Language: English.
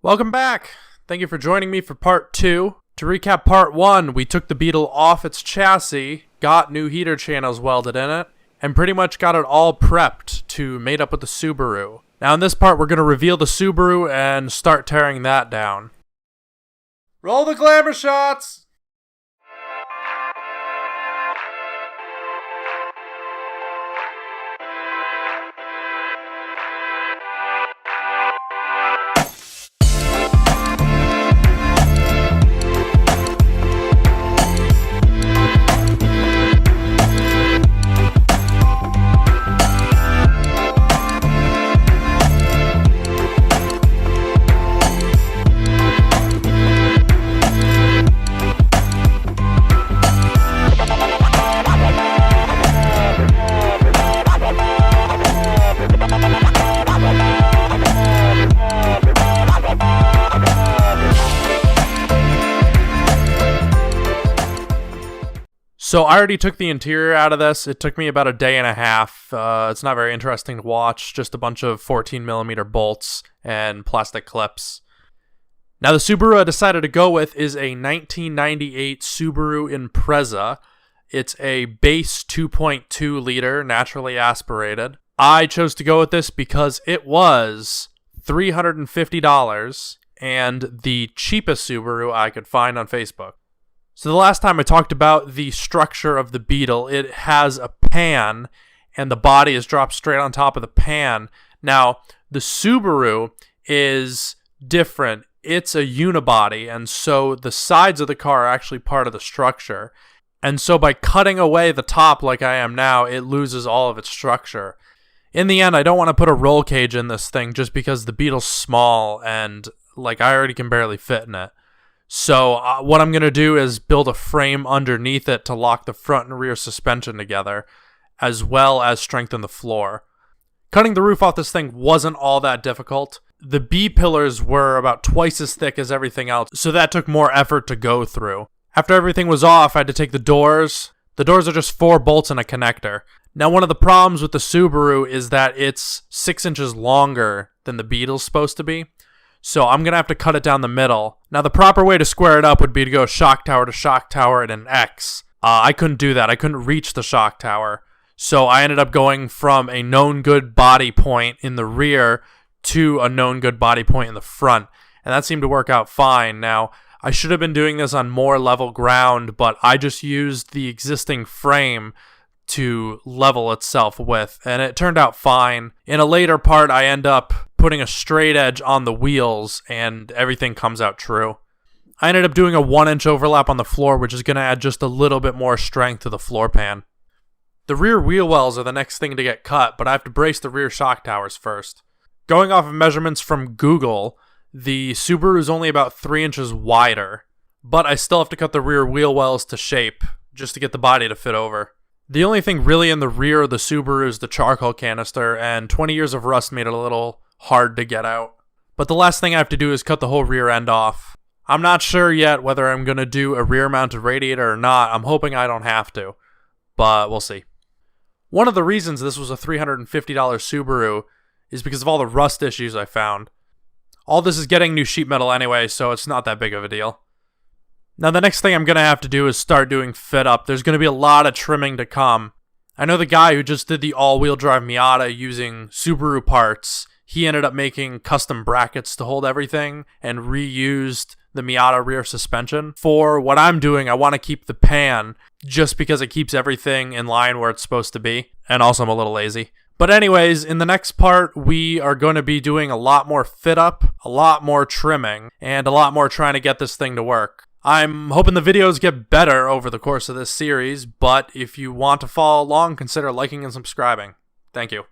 Welcome back! Thank you for joining me for part 2. To recap part 1, we took the Beetle off its chassis, got new heater channels welded in it, and pretty much got it all prepped to mate up with the Subaru. Now in this part we're going to reveal the Subaru and start tearing that down. Roll the glamour shots! So I already took the interior out of this. It took me about a day and a half. It's not very interesting to watch. Just a bunch of 14mm bolts and plastic clips. Now the Subaru I decided to go with is a 1998 Subaru Impreza. It's a base 2.2 liter, naturally aspirated. I chose to go with this because it was $350 and the cheapest Subaru I could find on Facebook. So the last time I talked about the structure of the Beetle, it has a pan, and the body is dropped straight on top of the pan. Now, the Subaru is different. It's a unibody, and so the sides of the car are actually part of the structure. And so by cutting away the top like I am now, it loses all of its structure. In the end, I don't want to put a roll cage in this thing just because the Beetle's small, and I already can barely fit in it. So what I'm going to do is build a frame underneath it to lock the front and rear suspension together, as well as strengthen the floor. Cutting the roof off this thing wasn't all that difficult. The B-pillars were about twice as thick as everything else, so that took more effort to go through. After everything was off, I had to take the doors. The doors are just 4 bolts and a connector. Now one of the problems with the Subaru is that it's 6 inches longer than the Beetle's supposed to be. So I'm going to have to cut it down the middle. Now the proper way to square it up would be to go shock tower to shock tower at an X. I couldn't do that. I couldn't reach the shock tower. So I ended up going from a known good body point in the rear to a known good body point in the front. And that seemed to work out fine. Now, I should have been doing this on more level ground, but I just used the existing frame to level itself with, and it turned out fine. In a later part, I end up putting a straight edge on the wheels, and everything comes out true. I ended up doing a 1-inch overlap on the floor, which is going to add just a little bit more strength to the floor pan. The rear wheel wells are the next thing to get cut, but I have to brace the rear shock towers first. Going off of measurements from Google, the Subaru is only about 3 inches wider, but I still have to cut the rear wheel wells to shape, just to get the body to fit over. The only thing really in the rear of the Subaru is the charcoal canister, and 20 years of rust made it a little hard to get out. But the last thing I have to do is cut the whole rear end off. I'm not sure yet whether I'm going to do a rear-mounted radiator or not. I'm hoping I don't have to, but we'll see. One of the reasons this was a $350 Subaru is because of all the rust issues I found. All this is getting new sheet metal anyway, so it's not that big of a deal. Now the next thing I'm going to have to do is start doing fit up. There's going to be a lot of trimming to come. I know the guy who just did the all-wheel drive Miata using Subaru parts. He ended up making custom brackets to hold everything and reused the Miata rear suspension. For what I'm doing, I want to keep the pan just because it keeps everything in line where it's supposed to be. And also I'm a little lazy. But anyways, in the next part, we are going to be doing a lot more fit up, a lot more trimming, and a lot more trying to get this thing to work. I'm hoping the videos get better over the course of this series, but if you want to follow along, consider liking and subscribing. Thank you.